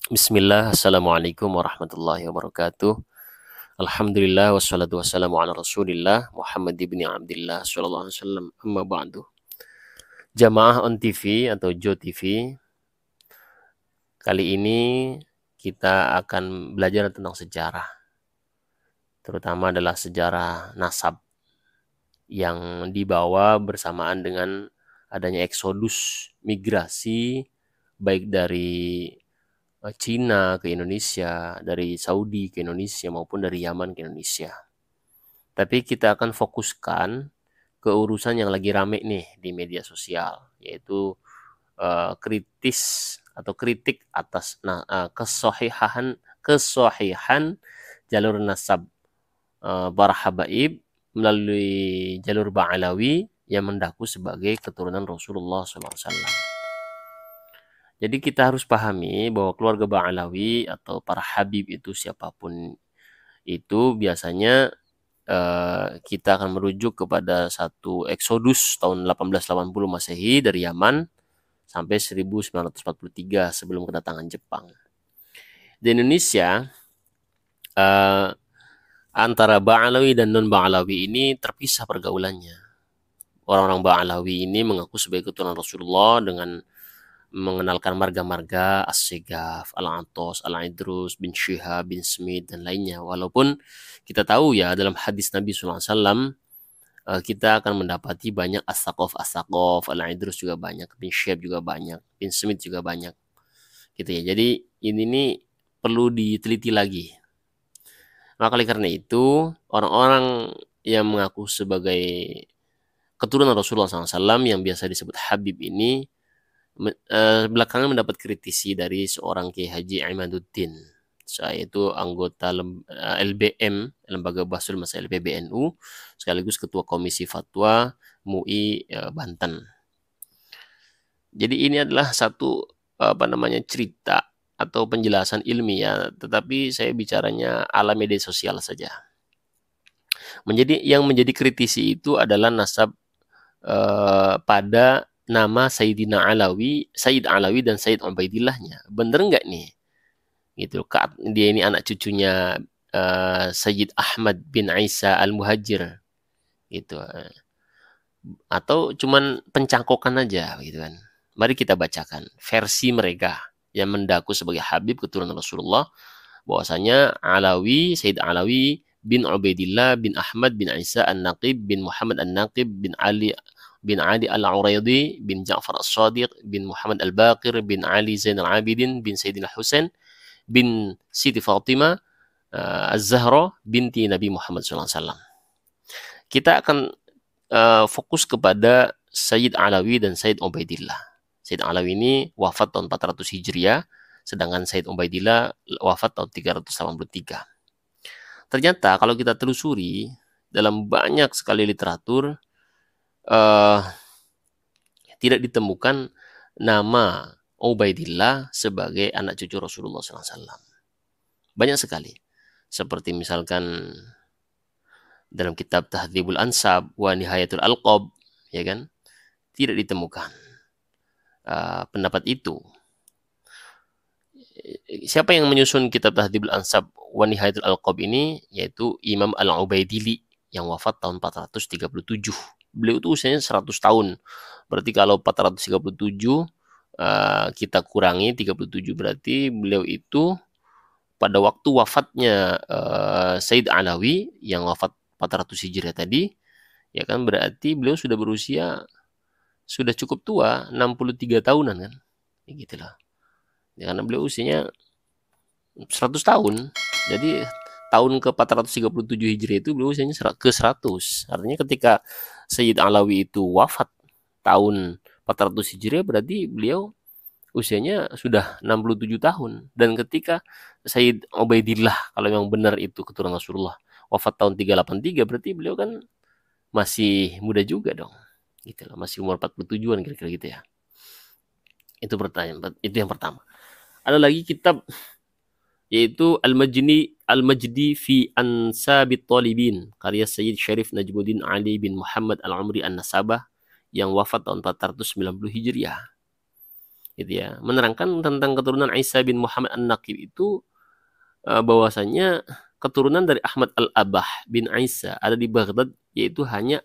Bismillah, Assalamualaikum warahmatullahi wabarakatuh. Alhamdulillah, wassalatu wassalamu ala rasulillah, Muhammad ibn Abdullah, sallallahu alaihi wasallam, amma ba'du. Jamaah on TV atau Jo TV, kali ini kita akan belajar tentang sejarah, terutama adalah sejarah nasab yang dibawa bersamaan dengan adanya eksodus migrasi baik dari Cina ke Indonesia, dari Saudi ke Indonesia maupun dari Yaman ke Indonesia. Tapi kita akan fokuskan ke urusan yang lagi rame nih di media sosial, yaitu kritis atau kritik atas kesohihan jalur nasab para habaib melalui jalur Ba'alawi yang mendaku sebagai keturunan Rasulullah SAW. Jadi kita harus pahami bahwa keluarga Ba'alawi atau para habib itu siapapun itu biasanya kita akan merujuk kepada satu eksodus tahun 1880 Masehi dari Yaman sampai 1943 sebelum kedatangan Jepang. Di Indonesia antara Ba'alawi dan non-Ba'alawi ini terpisah pergaulannya. Orang-orang Ba'alawi ini mengaku sebagai keturunan Rasulullah dengan mengenalkan marga-marga As-Segaf, Al-Atos, Al-Idrus, bin Syihab, bin Smith, dan lainnya. Walaupun kita tahu ya dalam hadis Nabi SAW, kita akan mendapati banyak As-Saqaf, Al-Idrus juga banyak, bin Syihab juga banyak, bin Smith juga banyak. Gitu ya. Jadi ini nih perlu diteliti lagi. Maka karena itu, orang-orang yang mengaku sebagai keturunan Rasulullah SAW yang biasa disebut Habib ini, belakangan mendapat kritisi dari seorang Kiai Haji Imaduddin, yaitu anggota LBM, Lembaga Bahsul Masail PBNU, sekaligus Ketua Komisi Fatwa MUI Banten. Jadi ini adalah satu cerita atau penjelasan ilmiah, tetapi saya bicaranya ala media sosial saja. Yang menjadi kritisi itu adalah nasab pada nama Sayyidina Alawi, Sayyid Alawi dan Sayyid Ubaidillahnya. Bener nggak nih? Gitu. Dia ini anak cucunya Sayyid Ahmad bin Isa Al-Muhajir. Gitu. Atau cuman pencangkokan aja gitu kan. Mari kita bacakan versi mereka yang mendaku sebagai Habib keturunan Rasulullah, bahwasanya Alawi, Sayyid Alawi bin Ubaidillah bin Ahmad bin Isa An-Naqib bin Muhammad An-Naqib bin Ali Al-Uraidi bin Ja'far As-Sadiq bin Muhammad Al-Baqir bin Ali Zain Al-Abidin bin Sayyidina Husain bin Siti Fatimah Az-Zahra binti Nabi Muhammad SAW. Kita akan fokus kepada Sayyid Alawi dan Sayyid Ubaidillah. Sayyid Alawi ini wafat tahun 400 Hijriah, sedangkan Sayyid Ubaidillah wafat tahun 383. Ternyata kalau kita telusuri dalam banyak sekali literatur, tidak ditemukan nama Ubaidillah sebagai anak cucu Rasulullah SAW. Banyak sekali. Seperti misalkan dalam kitab Tahdzibul Ansab wa Nihayatul Alqab, ya kan? Tidak ditemukan pendapat itu. Siapa yang menyusun kitab Tahdzibul Ansab wa Nihayatul Alqab ini? Yaitu Imam Al-Ubaidili yang wafat tahun 437. Beliau itu usianya 100 tahun. Berarti kalau 437 kita kurangi 37, berarti beliau itu pada waktu wafatnya Sayyid Alawi yang wafat 400 Hijriah tadi, ya kan, berarti beliau sudah berusia sudah cukup tua, 63 tahunan kan. Ya gitulah. Ya, karena beliau usianya 100 tahun. Jadi tahun ke 437 Hijriah itu beliau usianya ke 100. Artinya ketika Sayyid Alawi itu wafat tahun 400 Hijriah, berarti beliau usianya sudah 67 tahun. Dan ketika Sayyid Ubaidillah, kalau memang benar itu keturunan Rasulullah, wafat tahun 383, berarti beliau kan masih muda juga dong. Gitu loh, masih umur 47-an kira-kira gitu ya. Itu pertanyaan, itu yang pertama. Ada lagi kitab yaitu Al-Majdi fi Ansabit Talibin, karya Sayyid Syarif Najmuddin Ali bin Muhammad Al-Umri An-Nasabah yang wafat tahun 490 Hijriah. gitu ya. Menerangkan tentang keturunan Isa bin Muhammad An-Naqib itu bahwasanya keturunan dari Ahmad Al-Abah bin Isa ada di Baghdad, yaitu hanya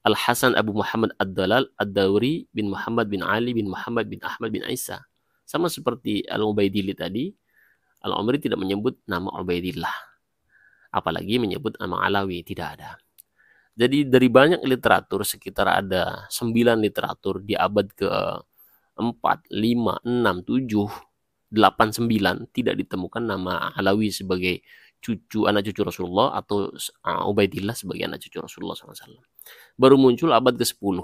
Al-Hasan Abu Muhammad Ad-Dalal Ad-Dawri bin Muhammad bin Ali bin Muhammad bin Ahmad bin Isa. Sama seperti Al-Ubaidili tadi, Al-Umri tidak menyebut nama Ubaidillah, apalagi menyebut nama Alawi, tidak ada. Jadi dari banyak literatur, sekitar ada 9 literatur di abad ke-4, 5, 6, 7, 8, 9 tidak ditemukan nama Alawi sebagai anak cucu Rasulullah atau Ubaidillah sebagai anak cucu Rasulullah SAW. Baru muncul abad ke-10.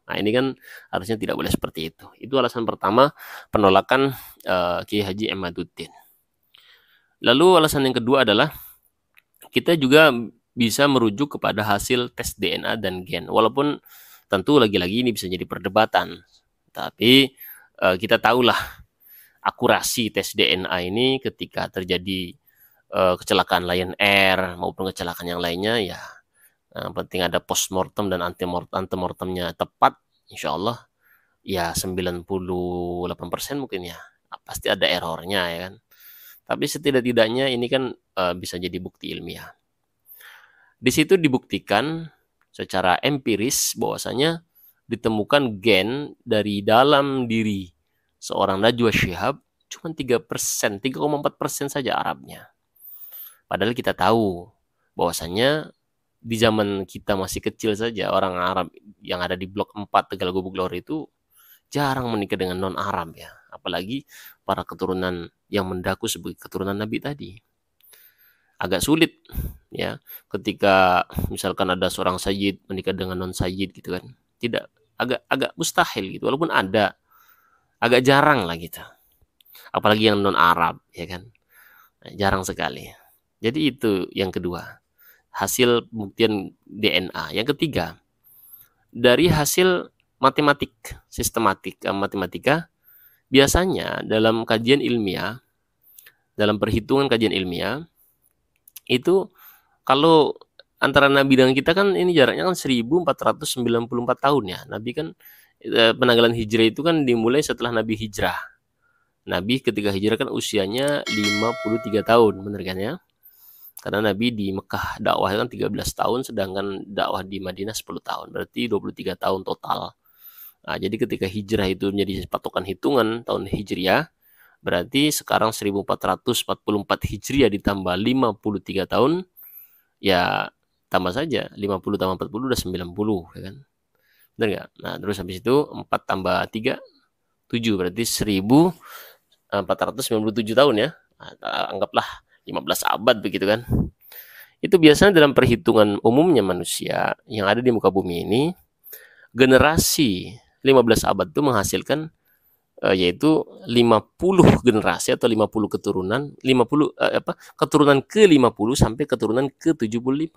Nah ini kan harusnya tidak boleh seperti itu. Itu alasan pertama penolakan Kiai Haji Imaduddin. Lalu alasan yang kedua adalah kita juga bisa merujuk kepada hasil tes DNA dan gen. Walaupun tentu lagi-lagi ini bisa jadi perdebatan. Tapi kita tahulah akurasi tes DNA ini ketika terjadi kecelakaan Lion Air maupun kecelakaan yang lainnya, ya penting ada postmortem dan antemortemnya tepat, insya Allah ya 98% mungkin ya, pasti ada errornya ya kan. Tapi setidak-tidaknya ini kan bisa jadi bukti ilmiah. Di situ dibuktikan secara empiris bahwasanya ditemukan gen dari dalam diri seorang Najwa Shihab cuma 3%, 3,4% saja Arabnya. Padahal kita tahu bahwasanya di zaman kita masih kecil saja orang Arab yang ada di blok 4 Tegal Gubuk Lor itu jarang menikah dengan non-Arab ya. Apalagi para keturunan yang mendaku sebagai keturunan Nabi tadi. Agak sulit ya ketika misalkan ada seorang sayyid menikah dengan non-sayyid gitu kan. Tidak, agak mustahil gitu. Walaupun ada, agak jarang lah gitu. Apalagi yang non-Arab ya kan. Jarang sekali. Jadi itu yang kedua, hasil pembuktian DNA. Yang ketiga, dari hasil matematika, biasanya dalam kajian ilmiah, dalam perhitungan kajian ilmiah, itu kalau antara Nabi dengan kita kan ini jaraknya kan 1494 tahun ya. Nabi kan penanggalan hijrah itu kan dimulai setelah Nabi hijrah. Nabi ketika hijrah kan usianya 53 tahun, benar kan ya? Karena Nabi di Mekah dakwah kan 13 tahun, sedangkan dakwah di Madinah 10 tahun. Berarti 23 tahun total. Nah, jadi ketika hijrah itu menjadi patokan hitungan tahun Hijriah, berarti sekarang 1444 Hijriah ditambah 53 tahun, ya tambah saja. 50 tambah 40 udah 90, ya kan? Benar nggak? Nah, terus habis itu 4 tambah 3, 7. Berarti 1497 tahun ya. Nah, anggaplah 15 abad begitu kan. Itu biasanya dalam perhitungan umumnya manusia yang ada di muka bumi ini, generasi 15 abad itu menghasilkan yaitu 50 generasi atau 50 keturunan, 50 keturunan ke-50 sampai keturunan ke-75.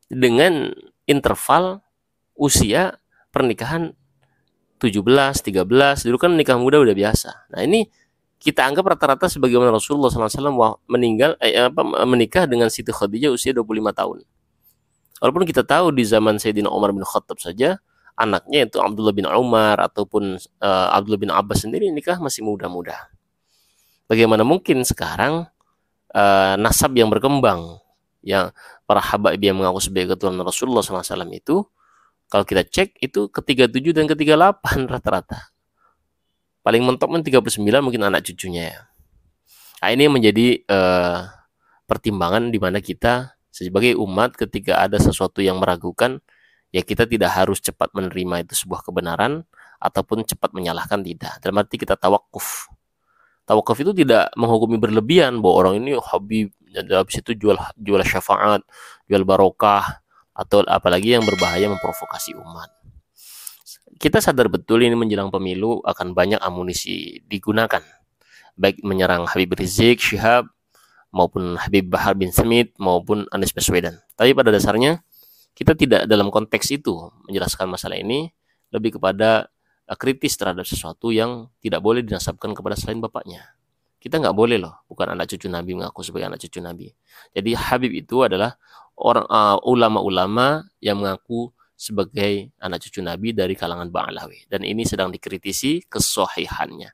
Dengan interval usia pernikahan 17, 13, dulu kan nikah muda udah biasa. Nah, ini kita anggap rata-rata sebagaimana Rasulullah SAW menikah dengan Siti Khadijah usia 25 tahun. Walaupun kita tahu di zaman Sayyidina Umar bin Khattab saja, anaknya itu Abdullah bin Umar ataupun Abdullah bin Abbas sendiri nikah masih muda-muda. Bagaimana mungkin sekarang nasab yang berkembang, yang para habaib yang mengaku sebagai keturunan Rasulullah SAW itu, kalau kita cek itu ke-37 dan ke-38 rata-rata. Paling mentok 39 mungkin anak cucunya ya. Nah, ini menjadi pertimbangan di mana kita sebagai umat ketika ada sesuatu yang meragukan, ya kita tidak harus cepat menerima itu sebuah kebenaran ataupun cepat menyalahkan, tidak. Dalam arti kita tawakuf. Tawakuf itu tidak menghukumi berlebihan bahwa orang ini habib, habis itu jual syafaat, jual barokah, atau apalagi yang berbahaya memprovokasi umat. Kita sadar betul ini menjelang pemilu akan banyak amunisi digunakan, baik menyerang Habib Rizik Syihab maupun Habib Bahar bin Smith maupun Anies Baswedan. Tapi pada dasarnya kita tidak dalam konteks itu menjelaskan masalah ini, lebih kepada kritis terhadap sesuatu yang tidak boleh dinasabkan kepada selain bapaknya. Kita nggak boleh loh, bukan anak cucu Nabi mengaku sebagai anak cucu Nabi. Jadi Habib itu adalah orang ulama-ulama yang mengaku sebagai anak cucu Nabi dari kalangan Ba'alawi. Dan ini sedang dikritisi kesohihannya.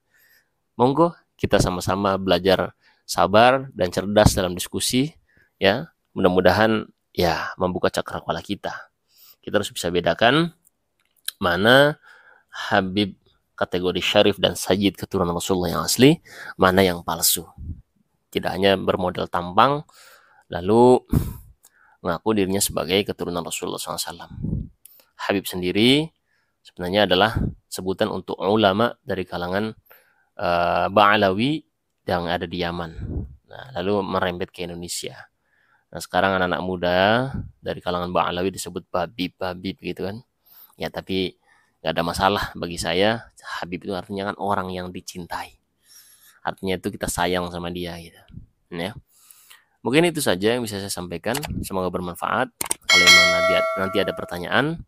Monggo kita sama-sama belajar sabar dan cerdas dalam diskusi, ya. Mudah-mudahan ya membuka cakrawala kita. Kita harus bisa bedakan mana Habib kategori syarif dan sayyid keturunan Rasulullah yang asli, mana yang palsu. Tidak hanya bermodal tampang lalu mengaku dirinya sebagai keturunan Rasulullah SAW. Habib sendiri sebenarnya adalah sebutan untuk ulama dari kalangan Ba'alawi yang ada di Yaman. Nah, lalu merembet ke Indonesia. Nah, sekarang anak-anak muda dari kalangan Ba'alawi disebut Babib gitu kan. Ya, tapi gak ada masalah bagi saya. Habib itu artinya kan orang yang dicintai. Artinya itu kita sayang sama dia gitu. Ya. Mungkin itu saja yang bisa saya sampaikan. Semoga bermanfaat. Kalau memang nanti ada pertanyaan,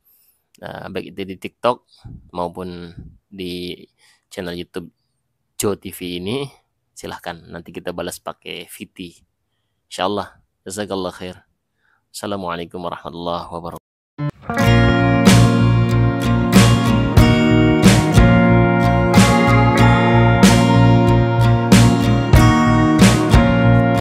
baik itu di TikTok maupun di channel YouTube Jo TV ini, silahkan nanti kita balas pakai VT. Insyaallah. Jazakallah khair. Assalamualaikum warahmatullahi wabarakatuh.